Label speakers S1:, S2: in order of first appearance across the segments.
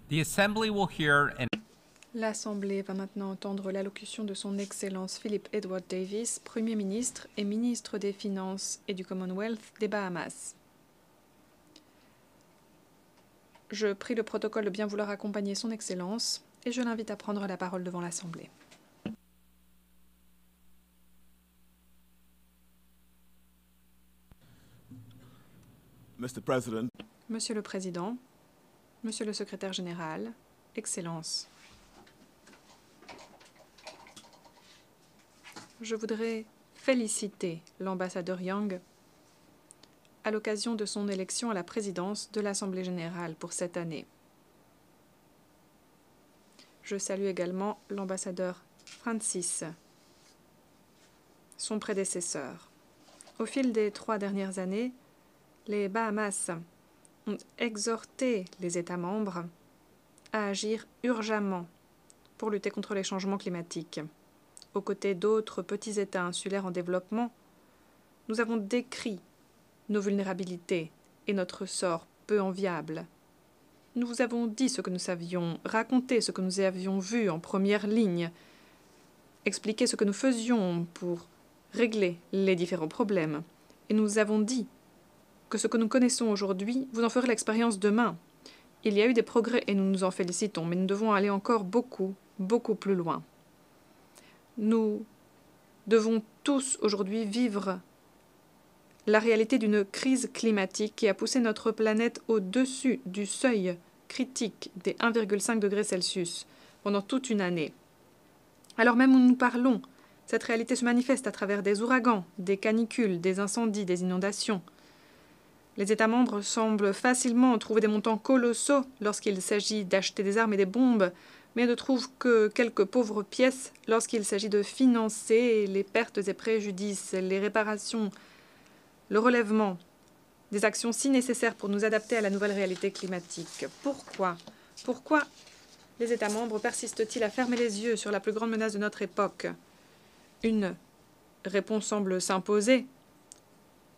S1: The Assembly will hear an
S2: L'Assemblée va maintenant entendre l'allocution de son Excellence Philip Edward Davis, Premier ministre et ministre des Finances et du Commonwealth des Bahamas. Je prie le protocole de bien vouloir accompagner son Excellence et je l'invite à prendre la parole devant l'Assemblée.
S3: Mr. President,
S2: Monsieur le Président, Monsieur le Secrétaire général, Excellences, je voudrais féliciter l'ambassadeur Young à l'occasion de son élection à la présidence de l'Assemblée générale pour cette année. Je salue également l'ambassadeur Francis, son prédécesseur. Au fil des 3 dernières années, les Bahamas ont exhorté les États membres à agir urgemment pour lutter contre les changements climatiques. Aux côtés d'autres petits États insulaires en développement, nous avons décrit nos vulnérabilités et notre sort peu enviable. Nous vous avons dit ce que nous savions, raconté ce que nous avions vu en première ligne, expliqué ce que nous faisions pour régler les différents problèmes. Et nous avons dit que ce que nous connaissons aujourd'hui, vous en ferez l'expérience demain. Il y a eu des progrès et nous nous en félicitons, mais nous devons aller encore beaucoup, beaucoup plus loin. Nous devons tous aujourd'hui vivre la réalité d'une crise climatique qui a poussé notre planète au-dessus du seuil critique des 1,5 degrés Celsius pendant toute une année. Alors même où nous parlons, cette réalité se manifeste à travers des ouragans, des canicules, des incendies, des inondations. Les États membres semblent facilement trouver des montants colossaux lorsqu'il s'agit d'acheter des armes et des bombes, mais ne trouvent que quelques pauvres pièces lorsqu'il s'agit de financer les pertes et préjudices, les réparations, le relèvement, des actions si nécessaires pour nous adapter à la nouvelle réalité climatique. Pourquoi les États membres persistent-ils à fermer les yeux sur la plus grande menace de notre époque? Une réponse semble s'imposer.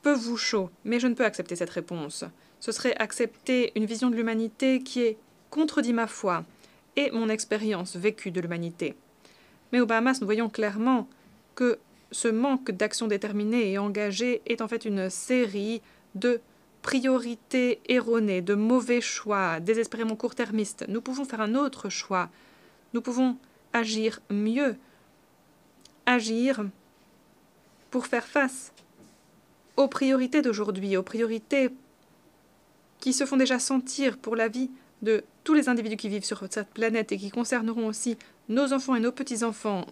S2: Peu vous chaud, mais je ne peux accepter cette réponse. Ce serait accepter une vision de l'humanité qui est contredit ma foi et mon expérience vécue de l'humanité. Mais aux Bahamas, nous voyons clairement que ce manque d'action déterminée et engagée est en fait une série de priorités erronées, de mauvais choix, désespérément court-termistes. Nous pouvons faire un autre choix. Nous pouvons agir mieux. Agir pour faire face aux priorités d'aujourd'hui, aux priorités qui se font déjà sentir pour la vie de tous les individus qui vivent sur cette planète et qui concerneront aussi nos enfants et nos petits-enfants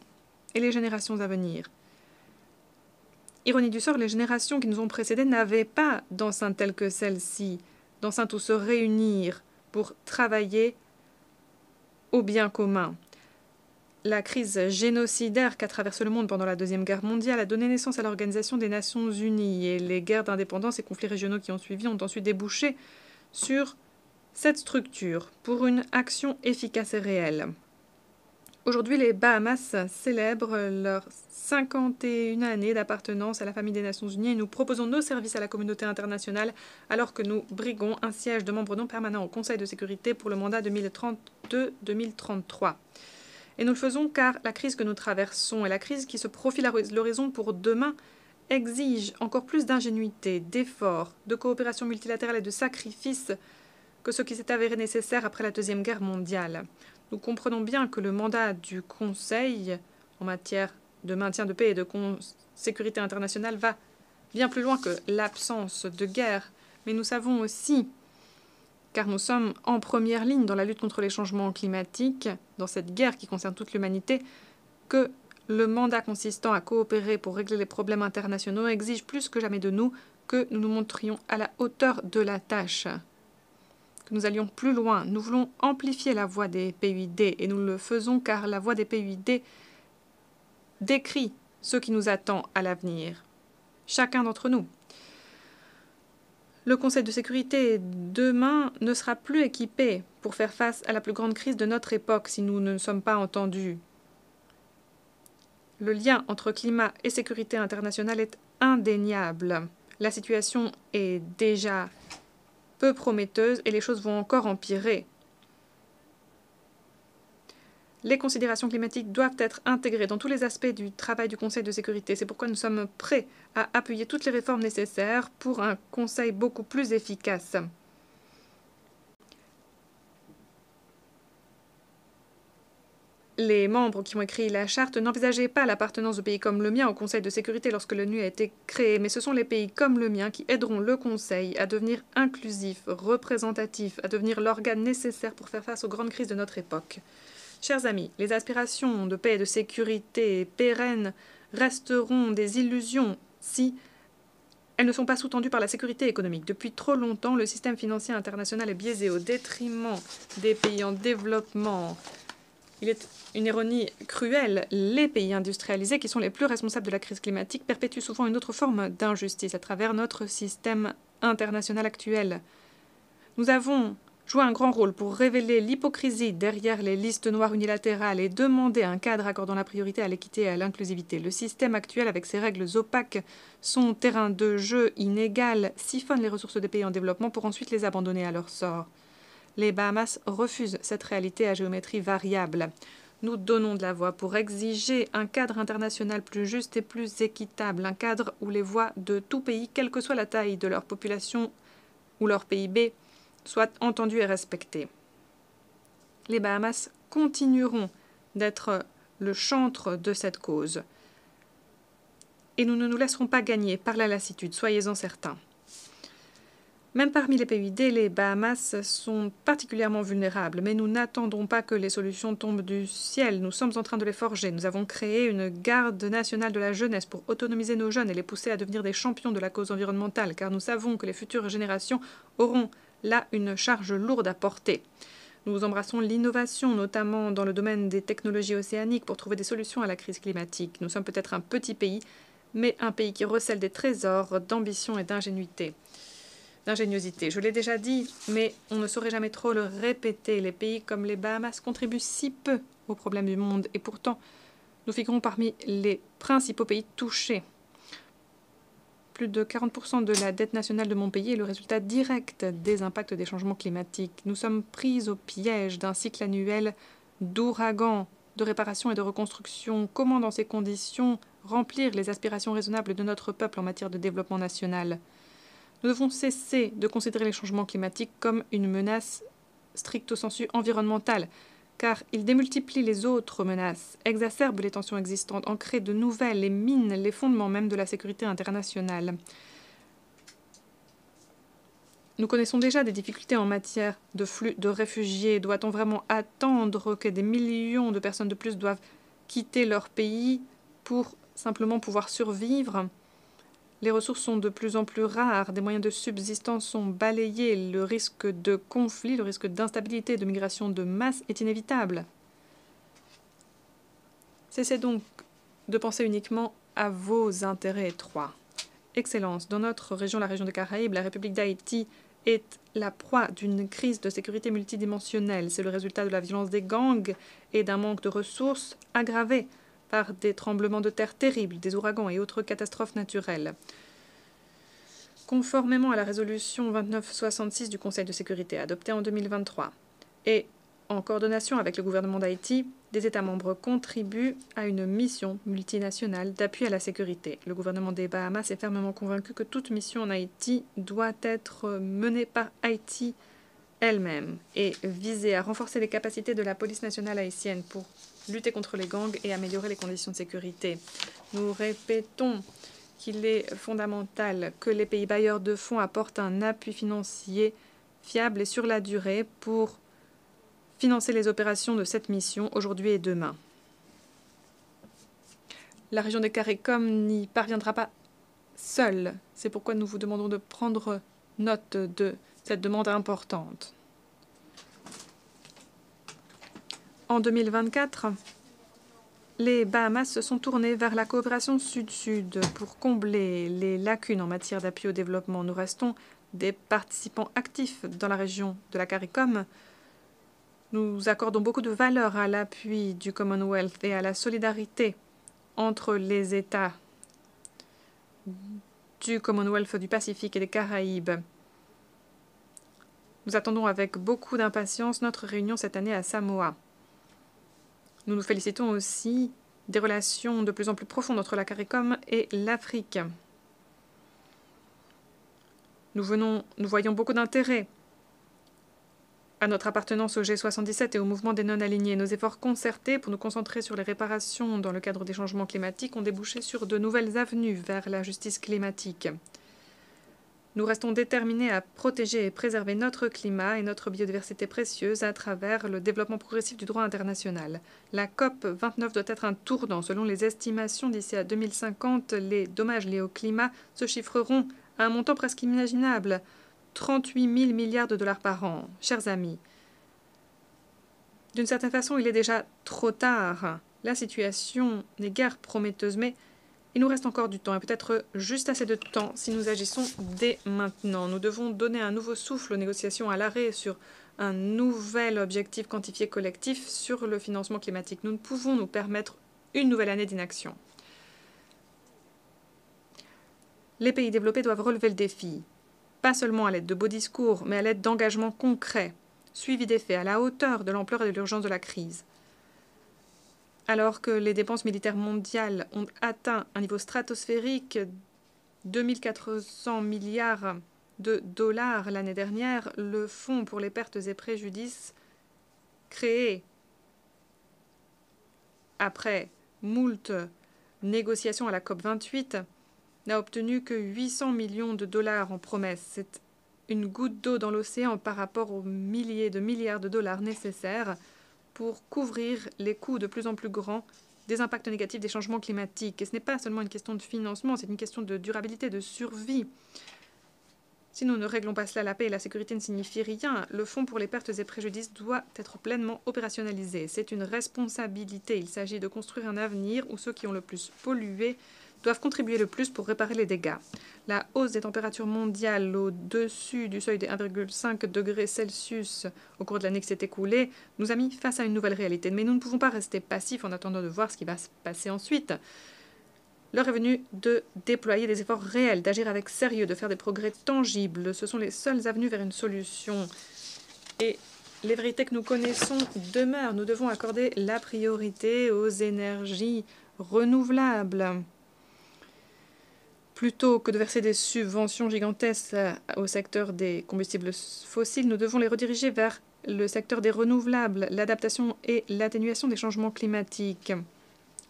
S2: et les générations à venir. Ironie du sort, les générations qui nous ont précédés n'avaient pas d'enceinte telle que celle-ci, d'enceinte où se réunir pour travailler au bien commun. La crise génocidaire qu'a traversé le monde pendant la Deuxième Guerre mondiale a donné naissance à l'Organisation des Nations Unies et les guerres d'indépendance et conflits régionaux qui ont suivi ont ensuite débouché sur cette structure pour une action efficace et réelle. Aujourd'hui, les Bahamas célèbrent leur 51e année d'appartenance à la famille des Nations Unies et nous proposons nos services à la communauté internationale alors que nous briguons un siège de membre non permanent au Conseil de sécurité pour le mandat 2032-2033. Et nous le faisons car la crise que nous traversons et la crise qui se profile à l'horizon pour demain exige encore plus d'ingénuité, d'efforts, de coopération multilatérale et de sacrifices que ce qui s'est avéré nécessaire après la Deuxième Guerre mondiale. Nous comprenons bien que le mandat du Conseil en matière de maintien de paix et de sécurité internationale va bien plus loin que l'absence de guerre, mais nous savons aussi, car nous sommes en première ligne dans la lutte contre les changements climatiques, dans cette guerre qui concerne toute l'humanité, que le mandat consistant à coopérer pour régler les problèmes internationaux exige plus que jamais de nous que nous nous montrions à la hauteur de la tâche, que nous allions plus loin. Nous voulons amplifier la voix des PUID et nous le faisons car la voix des PUID décrit ce qui nous attend à l'avenir, chacun d'entre nous. Le Conseil de sécurité demain ne sera plus équipé pour faire face à la plus grande crise de notre époque si nous ne sommes pas entendus. Le lien entre climat et sécurité internationale est indéniable. La situation est déjà peu prometteuse et les choses vont encore empirer. Les considérations climatiques doivent être intégrées dans tous les aspects du travail du Conseil de sécurité. C'est pourquoi nous sommes prêts à appuyer toutes les réformes nécessaires pour un Conseil beaucoup plus efficace. Les membres qui ont écrit la charte n'envisageaient pas l'appartenance de pays comme le mien au Conseil de sécurité lorsque l'ONU a été créée, mais ce sont les pays comme le mien qui aideront le Conseil à devenir inclusif, représentatif, à devenir l'organe nécessaire pour faire face aux grandes crises de notre époque. Chers amis, les aspirations de paix et de sécurité pérennes resteront des illusions si elles ne sont pas sous-tendues par la sécurité économique. Depuis trop longtemps, le système financier international est biaisé au détriment des pays en développement. Il est une ironie cruelle. Les pays industrialisés, qui sont les plus responsables de la crise climatique, perpétuent souvent une autre forme d'injustice à travers notre système international actuel. Nous avons joué un grand rôle pour révéler l'hypocrisie derrière les listes noires unilatérales et demander un cadre accordant la priorité à l'équité et à l'inclusivité. Le système actuel, avec ses règles opaques, son terrain de jeu inégal, siphonne les ressources des pays en développement pour ensuite les abandonner à leur sort. Les Bahamas refusent cette réalité à géométrie variable. Nous donnons de la voix pour exiger un cadre international plus juste et plus équitable, un cadre où les voix de tout pays, quelle que soit la taille de leur population ou leur PIB, soient entendues et respectées. Les Bahamas continueront d'être le chantre de cette cause. Et nous ne nous laisserons pas gagner par la lassitude, soyez-en certains. Même parmi les PID, les Bahamas sont particulièrement vulnérables, mais nous n'attendons pas que les solutions tombent du ciel. Nous sommes en train de les forger. Nous avons créé une garde nationale de la jeunesse pour autonomiser nos jeunes et les pousser à devenir des champions de la cause environnementale, car nous savons que les futures générations auront là une charge lourde à porter. Nous embrassons l'innovation, notamment dans le domaine des technologies océaniques, pour trouver des solutions à la crise climatique. Nous sommes peut-être un petit pays, mais un pays qui recèle des trésors d'ambition et d'ingéniosité. Je l'ai déjà dit, mais on ne saurait jamais trop le répéter. Les pays comme les Bahamas contribuent si peu aux problèmes du monde et pourtant, nous figurons parmi les principaux pays touchés. Plus de 40% de la dette nationale de mon pays est le résultat direct des impacts des changements climatiques. Nous sommes pris au piège d'un cycle annuel d'ouragans, de réparation et de reconstruction. Comment, dans ces conditions, remplir les aspirations raisonnables de notre peuple en matière de développement national ? Nous devons cesser de considérer les changements climatiques comme une menace stricto sensu environnementale, car ils démultiplient les autres menaces, exacerbent les tensions existantes, en créent de nouvelles et minent les fondements même de la sécurité internationale. Nous connaissons déjà des difficultés en matière de flux de réfugiés. Doit-on vraiment attendre que des millions de personnes de plus doivent quitter leur pays pour simplement pouvoir survivre ? Les ressources sont de plus en plus rares, des moyens de subsistance sont balayés, le risque de conflit, le risque d'instabilité, de migration de masse est inévitable. Cessez donc de penser uniquement à vos intérêts étroits. Excellence, dans notre région, la région des Caraïbes, la République d'Haïti est la proie d'une crise de sécurité multidimensionnelle. C'est le résultat de la violence des gangs et d'un manque de ressources aggravé par des tremblements de terre terribles, des ouragans et autres catastrophes naturelles. Conformément à la résolution 2966 du Conseil de sécurité adoptée en 2023 et en coordination avec le gouvernement d'Haïti, des États membres contribuent à une mission multinationale d'appui à la sécurité. Le gouvernement des Bahamas est fermement convaincu que toute mission en Haïti doit être menée par Haïti elle-même et viser à renforcer les capacités de la police nationale haïtienne pour lutter contre les gangs et améliorer les conditions de sécurité. Nous répétons qu'il est fondamental que les pays bailleurs de fonds apportent un appui financier fiable et sur la durée pour financer les opérations de cette mission aujourd'hui et demain. La région des CARICOM n'y parviendra pas seule. C'est pourquoi nous vous demandons de prendre note de cette demande importante. En 2024, les Bahamas se sont tournés vers la coopération sud-sud pour combler les lacunes en matière d'appui au développement. Nous restons des participants actifs dans la région de la CARICOM. Nous accordons beaucoup de valeur à l'appui du Commonwealth et à la solidarité entre les États du Commonwealth du Pacifique et des Caraïbes. Nous attendons avec beaucoup d'impatience notre réunion cette année à Samoa. Nous nous félicitons aussi des relations de plus en plus profondes entre la CARICOM et l'Afrique. Nous voyons beaucoup d'intérêt à notre appartenance au G77 et au mouvement des non-alignés. Nos efforts concertés pour nous concentrer sur les réparations dans le cadre des changements climatiques ont débouché sur de nouvelles avenues vers la justice climatique. Nous restons déterminés à protéger et préserver notre climat et notre biodiversité précieuse à travers le développement progressif du droit international. La COP 29 doit être un tournant. Selon les estimations, d'ici à 2050, les dommages liés au climat se chiffreront à un montant presque inimaginable, 38 000 milliards de dollars par an. Chers amis, d'une certaine façon, il est déjà trop tard. La situation n'est guère prometteuse, mais il nous reste encore du temps et peut-être juste assez de temps si nous agissons dès maintenant. Nous devons donner un nouveau souffle aux négociations à l'arrêt sur un nouvel objectif quantifié collectif sur le financement climatique. Nous ne pouvons nous permettre une nouvelle année d'inaction. Les pays développés doivent relever le défi, pas seulement à l'aide de beaux discours, mais à l'aide d'engagements concrets, suivis des faits à la hauteur de l'ampleur et de l'urgence de la crise. Alors que les dépenses militaires mondiales ont atteint un niveau stratosphérique, 2 400 milliards de dollars l'année dernière, le Fonds pour les pertes et préjudices, créé après moult négociations à la COP 28, n'a obtenu que 800 millions de dollars en promesses. C'est une goutte d'eau dans l'océan par rapport aux milliers de milliards de dollars nécessaires pour couvrir les coûts de plus en plus grands des impacts négatifs des changements climatiques. Et ce n'est pas seulement une question de financement, c'est une question de durabilité, de survie. Si nous ne réglons pas cela, la paix et la sécurité ne signifient rien. Le Fonds pour les pertes et préjudices doit être pleinement opérationnalisé. C'est une responsabilité. Il s'agit de construire un avenir où ceux qui ont le plus pollué doivent contribuer le plus pour réparer les dégâts. La hausse des températures mondiales au-dessus du seuil des 1,5 degrés Celsius au cours de l'année qui s'est écoulée nous a mis face à une nouvelle réalité. Mais nous ne pouvons pas rester passifs en attendant de voir ce qui va se passer ensuite. L'heure est venue de déployer des efforts réels, d'agir avec sérieux, de faire des progrès tangibles. Ce sont les seules avenues vers une solution. Et les vérités que nous connaissons demeurent. Nous devons accorder la priorité aux énergies renouvelables. Plutôt que de verser des subventions gigantesques au secteur des combustibles fossiles, nous devons les rediriger vers le secteur des renouvelables, l'adaptation et l'atténuation des changements climatiques.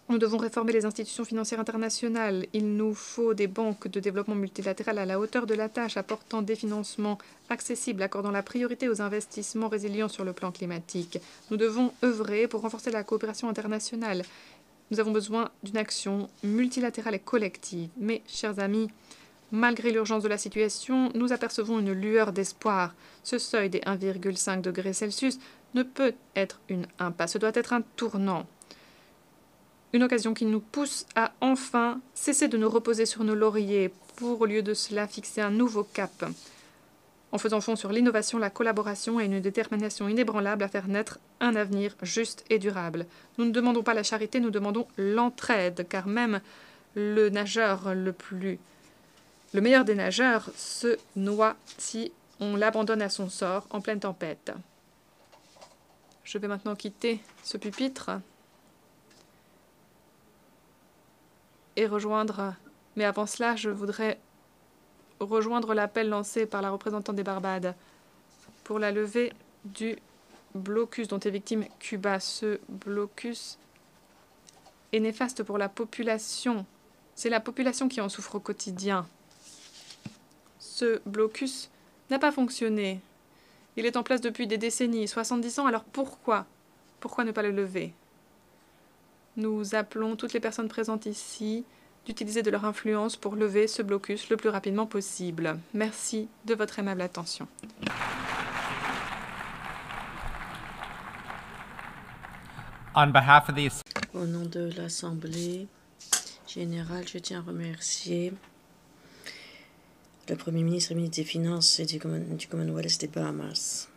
S2: Nous devons réformer les institutions financières internationales. Il nous faut des banques de développement multilatérales à la hauteur de la tâche, apportant des financements accessibles, accordant la priorité aux investissements résilients sur le plan climatique. Nous devons œuvrer pour renforcer la coopération internationale. Nous avons besoin d'une action multilatérale et collective. Mais, chers amis, malgré l'urgence de la situation, nous apercevons une lueur d'espoir. Ce seuil des 1,5 degrés Celsius ne peut être une impasse, ce doit être un tournant. Une occasion qui nous pousse à enfin cesser de nous reposer sur nos lauriers pour, au lieu de cela, fixer un nouveau cap, en faisant fond sur l'innovation, la collaboration et une détermination inébranlable à faire naître un avenir juste et durable. Nous ne demandons pas la charité, nous demandons l'entraide, car même le nageur le meilleur des nageurs se noie si on l'abandonne à son sort en pleine tempête. Je vais maintenant quitter ce pupitre et rejoindre... Mais avant cela, je voudrais rejoindre l'appel lancé par la représentante des Barbades pour la levée du blocus dont est victime Cuba. Ce blocus est néfaste pour la population. C'est la population qui en souffre au quotidien. Ce blocus n'a pas fonctionné. Il est en place depuis des décennies, 70 ans, alors pourquoi ne pas le lever? Nous appelons toutes les personnes présentes ici d'utiliser de leur influence pour lever ce blocus le plus rapidement possible. Merci de votre aimable attention.
S1: On behalf of the
S4: Au nom de l'Assemblée générale, je tiens à remercier le Premier ministre et ministre des Finances et du Commonwealth des Bahamas.